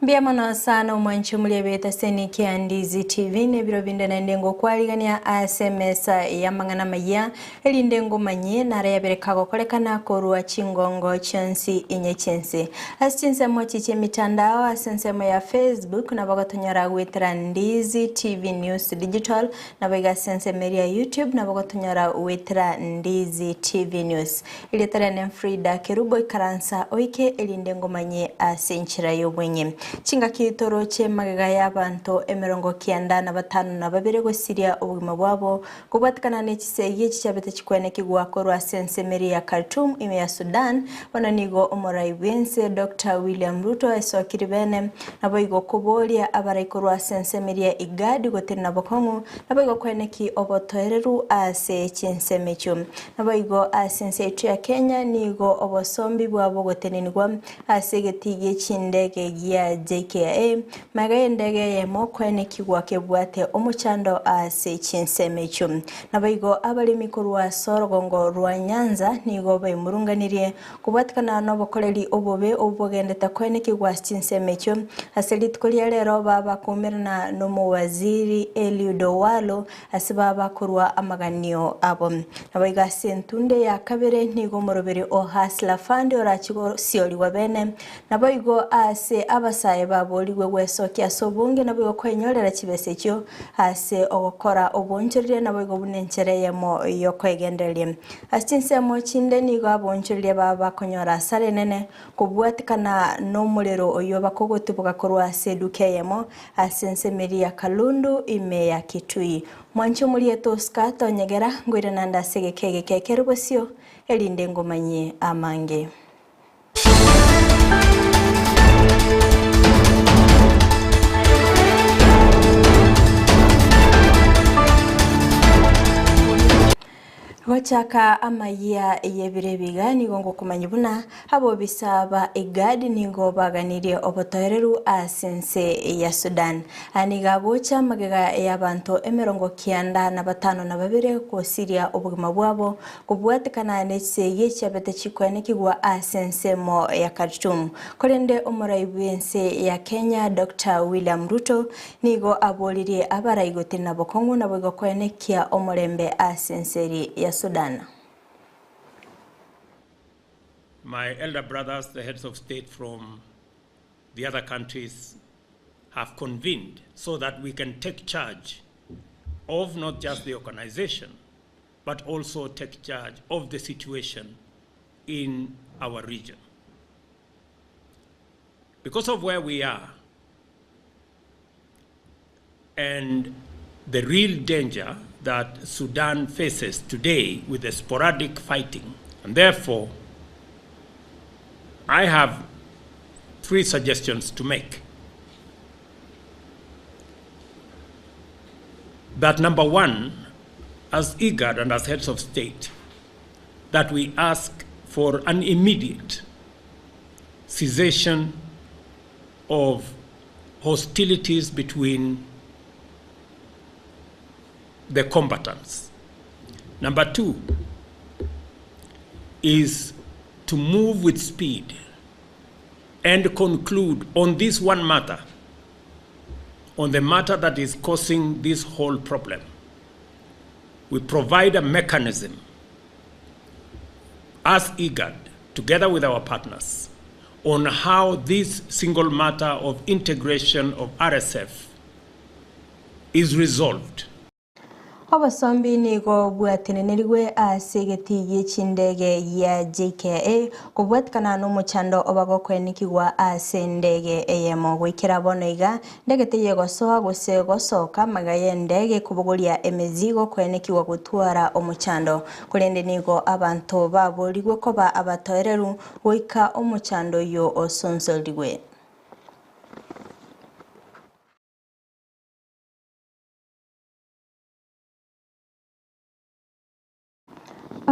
Mbiamono sana umwanchi mulebeta seniki ya Ndizi TV nebiro binde na ndengo kwaligania SMS ya mangana maya eli ndengo manye na raya berekago kolekana korua chingongo chansi inye chensi Chinsa mochi che mitandao asensemo ya Facebook na bagotonyara witra Ndizi TV News Digital na baga sensemo ya YouTube na bagotonyara witra Ndizi TV News ili tarene Fridah Kerubo ikaransa oike eli ndengo manye asenchira yobwenye Chinga kitoro che magaga y'abantu 95 gosiria ubugima bwabo kubatikana n'ekisege cyabete kikwene kigwakorwa sensemeri ya Khartoum ime ya Sudan bananigo omoraibense Dr. William Ruto esokiri bene naboigo kubolia abarayikorwa sensemeri ya igadi goterina bokongu naboigo kweneki obotoereru ase chinsemecho naboigo asense ya Kenya nigo obosombi bwabo goteninigwa ase getige chindege ya JKA magaye ndege yemo kwene kigwake bwate omuchando ase chinsemecho naboigo abali mikorwa sorogongo rwa Nyanza nigo bayimurunganirie kubwatikana n'obokoreri obobe obogendeta kwene kigwa chinsemecho aselitkolia lero baba kumirana n'omuwaziri Eliudo Walo asibaba kurwa amaganio abo naboiga sentunde ya kabere nigo morobere o hasla fund orachigo sioli wabene naboigo ase abasaye baboliwe wesokia sobunge naboigo kwenyorera kibesekyo ase ogokora obonjorire naboigo bunenchereyemo yokwegenderie asinsemo chinde nigo abonjorire baba konyora sare nene kubwatikana n'omulero oyo bakogotubuka korwa sedukeyemo asensemeri ya Kalundu ime ya Kitui mwancho mulieto skato nyegera ngwire nanda segekege Kerubo sio elinde ngomanye amange Wachaka Amayia Ibere biga nigo kumanyibuna abo bisaba igadi nigo baganiriye obotoereru asense ya Sudan aniga bocha magega y'abantu 95 ko Syria obugima bwabo kubwatikana n'ekisege cyabete kikwene kigwa asense mo ya Khartoum kolende omoraibense ya Kenya Dr. William Ruto nigo abolirie abarayigote nabokongu naboigo kwene kia omorembe asenseri ya Sudan. My elder brothers, the heads of state from the other countries, have convened so that we can take charge of not just the organization, but also take charge of the situation in our region. Because of where we are and the real danger that Sudan faces today with the sporadic fighting. And therefore, I have 3 suggestions to make. That number 1, as IGAD and as heads of state, that we ask for an immediate cessation of hostilities between the combatants. Number 2 is to move with speed and conclude on this one matter, on the matter that is causing this whole problem. We provide a mechanism as IGAD, together with our partners, on how this single matter of integration of RSF is resolved. Obasombi nigo bwateneneriwe asegeti yechindege ya JKA kubwatikana n'omuchando obagokweni kigwa asendege eyemo gwikira boneiga ndegete yegosoa gosoka magaye ndege kubogolia emezigo kwene kigwa gutwara omuchando kulende nigo abantu baboligwe koba abatoereru goika omuchando yo osonsoldigwe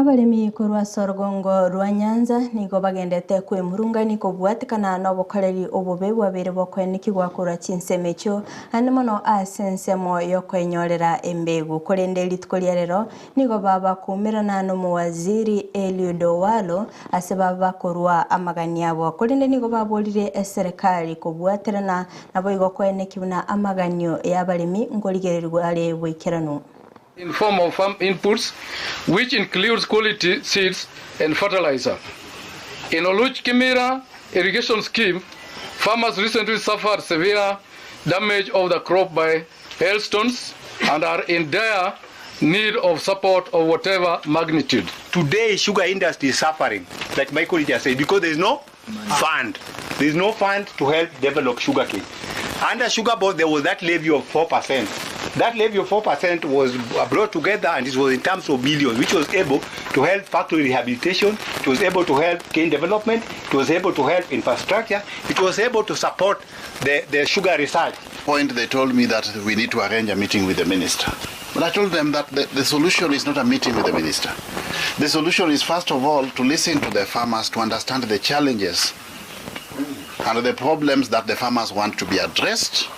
Abalimi kurwa sorgongo rwa Nyanza nigo bagendete kwimurungani kubwatikana n'obukoreri obube bwabere bokwenikigwa kura Chinsa emecho animono asensemo yokwenyorera embegu kolende litkolia rero nigo baba kumirana n'omuwaziri Eliudowalo asebaba kurwa amagani abo kolende nigo babolire eserikali kubwatirana nabo igo kwenikibuna amaganyo y'abalimi ngoligererwa ale bwikirano in form of farm inputs, which includes quality seeds and fertilizer. In Oluch Kimira irrigation scheme, farmers recently suffered severe damage of the crop by hailstones and are in dire need of support of whatever magnitude. Today, sugar industry is suffering, like Michael just said, because there is no fund. There is no fund to help develop sugarcane. Under sugar board, there was that levy of 4%. That levy of 4% was brought together, and it was in terms of billions, which was able to help factory rehabilitation, it was able to help cane development, it was able to help infrastructure, it was able to support the sugar research. They told me that we need to arrange a meeting with the minister. But I told them that the solution is not a meeting with the minister. The solution is, first of all, to listen to the farmers, to understand the challenges and the problems that the farmers want to be addressed.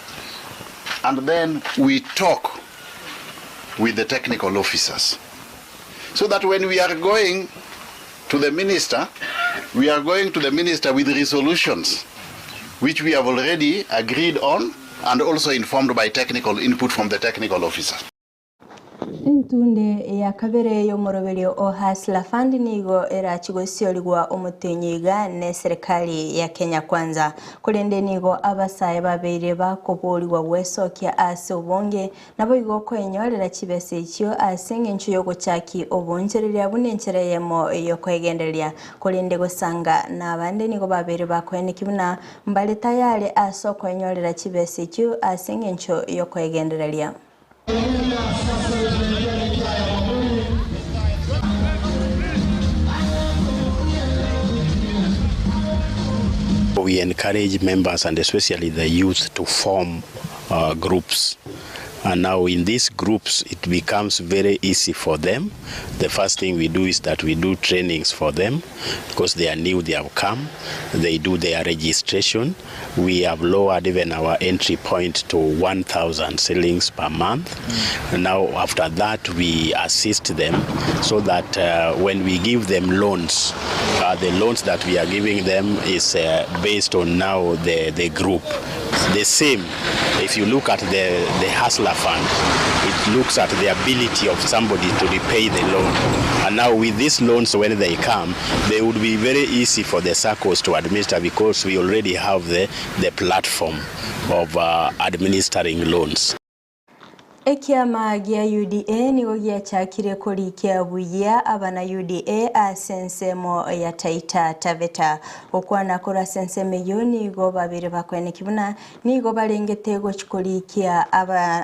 And then we talk with the technical officers. So that when we are going to the minister, we are going to the minister with resolutions which we have already agreed on and also informed by technical input from the technical officers. Ntunde ya kabere yo morobelio o hasla fund nigo era chigosiorigwa omutenyiga ne serikali ya Kenya Kwanza kulende nigo abasaye babere bakoboliwa wesokia ase obonge nabo igo kwenyorera kibese ikyo asenge nchu yo gochaki obongerera bunenchereyemo yo kwegenderia kulende gosanga nabande nigo babere bakwenikibuna mbale tayale aso kwenyorera kibese ikyo asenge nchu yo kwegenderia. We encourage members and especially the youth to form groups. And now in these groups, it becomes very easy for them. The first thing we do is that we do trainings for them because they are new, they have come. They do their registration. We have lowered even our entry point to 1,000 shillings per month. And now after that, we assist them so that when we give them loans, the loans that we are giving them is based on now the group. The same, if you look at the Hustler Fund, it looks at the ability of somebody to repay the loan. And now with these loans, when they come, they would be very easy for the circles to administer because we already have the platform of administering loans. Ekiama gia UDA nigo gia chakire kuri kia buya abana UDA a sensemo ya Taita Taveta okwana kura senseme yoni go babire bakwene kibuna nigo balengete go chikuri kia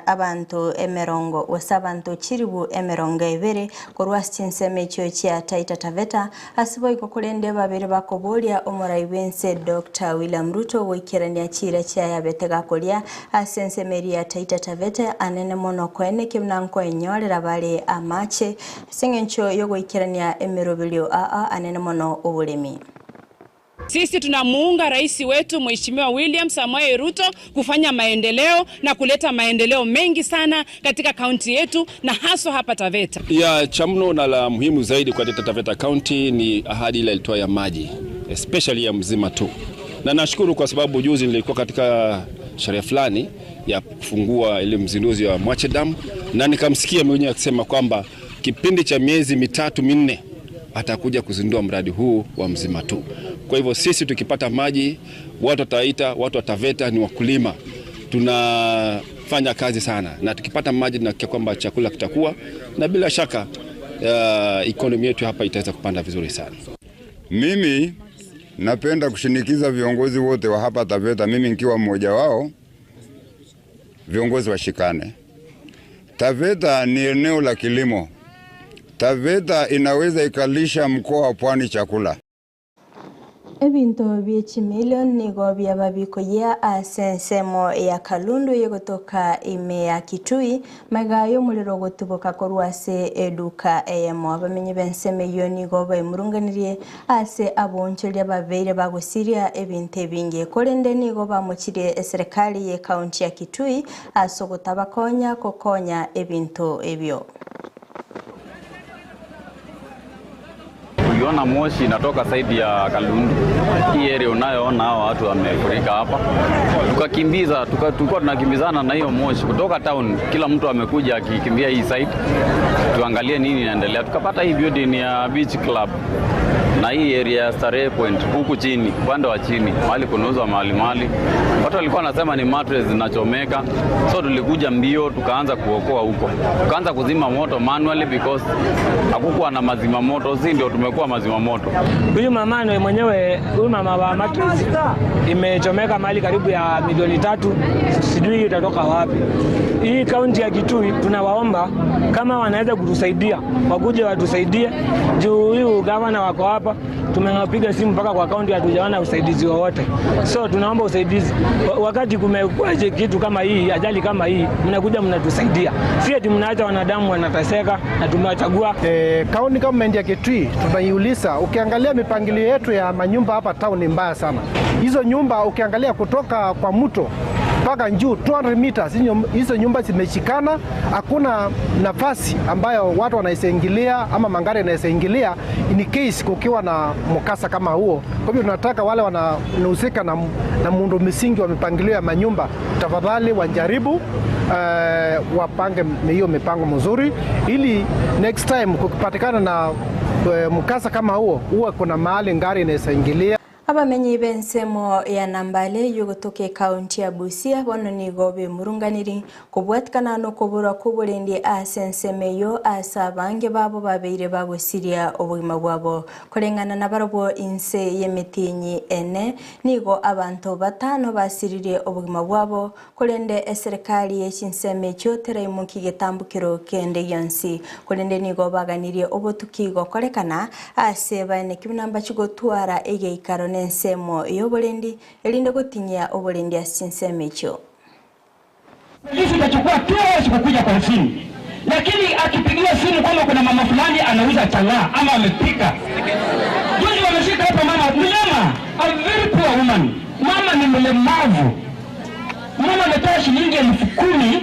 abantu emerongo wasabantu chiribu emerongo Ibere kurwa senseme cho chia Taita Taveta asibo iko kulende babire bakobolia omuraibense Dr. William Ruto wikirania chira chia ya betega kolia a senseme ya Taita Taveta anene no kwene kimnanko enyorera bale amache sengencho yogo ikirania emerobilio anene mono obulemi. Sisi tunamuunga rais wetu Mheshimiwa William Samoei Ruto kufanya maendeleo na kuleta maendeleo mengi sana katika kaunti yetu na haswa hapa Taveta. Ya chamno na la muhimu zaidi kwa Taveta County ni ahadi ile ilitoa ya maji, especially ya mzima tu. Na nashukuru kwa sababu juzi nilikuwa katika sherehe fulani ya kufungua ile mzinduzi wa Mwache Dam na nikamsikia mwenyewe akisema kwamba kipindi cha miezi 3-4 atakuja kuzindua mradi huu wa mzima tu. Kwa hivyo sisi tukipata maji, watu wataita, watu wa Taveta ni wakulima. Tunafanya kazi sana na tukipata maji tunahakika kwamba chakula kitakuwa na bila shaka economy yetu hapa itaweza kupanda vizuri sana. Mimi napenda kushinikiza viongozi wote wa hapa Taveta, mimi nikiwa mmoja wao, viongozi washikane. Taveta ni eneo la kilimo. Taveta inaweza ikalisha mkoa wa Pwani chakula. Ebinto byechi million nigo byababiko ya asensemo ya Kalundu yegotoka ime ya Kitui magayo muliro gotuboka korwase eduka eyemo abamenye benseme yo nigo bayimurunganirie ase aboncheria babeire bagusiria ebinte binge kolende nigo bamuchire serikali ye county ya Kitui asogotabakonya kokonya ebinto ebyo. Tuliona moshi inatoka saidi ya Kalundu. Hii area unayoona hao watu wamefurika hapa. Tukakimbiza, tulikuwa tunakimbizana na hiyo moshi kutoka town. Kila mtu amekuja akikimbia hii side. Tuangalie nini inaendelea. Tukapata hii building ya Beach Club. Na hii area ya Starehe Point huku chini, upande wa chini, mahali kunauzwa mali. Watu walikuwa wanasema ni mattress zinachomeka. So tulikuja mbio tukaanza kuokoa huko. Tukaanza kuzima moto manually because hakukuwa na mazima moto, si ndio tumekuwa mazima moto. Huyu mama ni mwenyewe, huyu mama wa mattress imechomeka mahali karibu ya milioni 3, sijui itatoka wapi. Hii kaunti ya Kitui tunawaomba kama wanaweza kutusaidia, wakuje watusaidie. Juu huyu gavana wako hapa, tumepiga simu mpaka kwa kaunti hatujaona usaidizi wowote. So tunaomba usaidizi. Wakati kumekuwa kitu kama hii, ajali kama hii, mnakuja mnatusaidia. Si eti mnaacha wanadamu wanateseka na tumewachagua. County government ya Kitui tunaiuliza, ukiangalia mipangilio yetu ya manyumba hapa town ni mbaya sana. Hizo nyumba ukiangalia kutoka kwa mto mpaka juu 200 meters, hizo nyumba zimeshikana, hakuna nafasi ambayo watu wanaishaingilia ama magari yanaishaingilia in case kukiwa na mkasa kama huo. Kwa hivyo tunataka wale wanahusika na muundo msingi wa mipangilio ya manyumba, tafadhali wajaribu wapange hiyo mipango mzuri ili next time kukipatikana na mkasa kama huo huwa kuna mahali ngari inaishaingilia. Abamenyi bensemo ya Nambale yugotoke kaunti ya Busia bono nigo bimurunganiri kubwatikana no kubura kuburendi asensemeyo asabange babo babeire bagusiria obugima bwabo kurengana na barabo inse yemitinyi ene nigo abantu batano basirire obugima bwabo kurende serikali ye Chinseme cyotera imunki getambukiro kende yansi kurende nigo baganirie obotukigo korekana aseba ne kibinamba kigotwara egeikaro nsemo yobolendi elinde gutinya obolendi asinseme cyo. Hizi itachukua kesho kukuja kwa simu. Lakini akipigiwa simu kama kuna mama fulani anauza chang'aa ama amepika. Juzi wameshika hapo mama mlema, a very poor woman. Mama ni mlemavu. Mama ametoa shilingi 10,000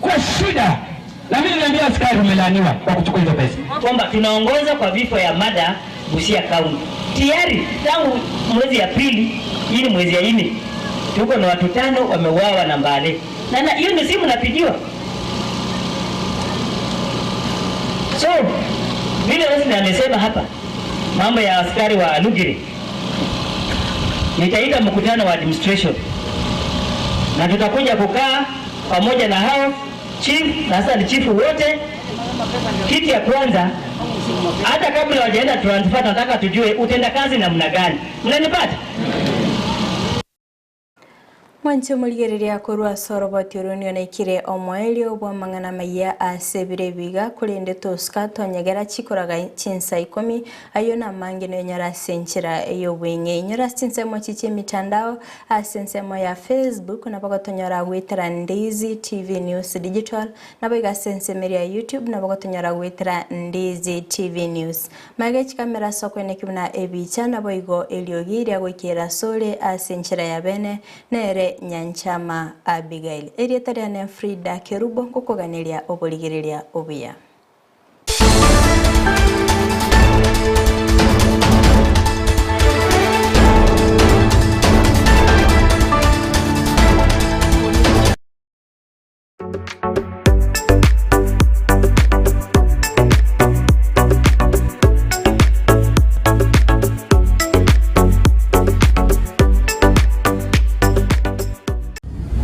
kwa shida. Na mimi niliambia askari umelaniwa kwa kuchukua hizo pesa. Kwamba tunaongoza kwa vifo ya mada Busia County. Tayari tangu mwezi Aprili, hii mwezi ya 4, tuko na watu 5 wameuawa na Mbale. Na hiyo ni simu napigiwa. So, vile wasi amesema hapa, mambo ya askari wa Lugiri. Nitaita mkutano wa administration. Na tutakuja kukaa pamoja na hao chief, na sasa ni chief wote. Kitu ya kwanza, hata kabla wajaenda transfer nataka tujue utenda kazi namna gani. Mnanipata? Mwanche muligereria korwa soroboti urunio na ikire omwelio bwa mangana maya asebire biga kulende toska tonyegera chikoraga Chinsa 10 ayo na mangi no nyara senchira eyo bwenge nyara sinsemo chiche mitandao asensemo ya Facebook na bagotonyora gwitira Ndizi TV News Digital na baga sensemeri ya YouTube na bagotonyora gwitira Ndizi TV News magech kamera soko ne kibuna ebicha na boigo eliogiria gwikira sole asenchira ya bene nere Nyanchama Abigail. Erietariane Fridah Kerubo kukuganiria oboligereria obuya.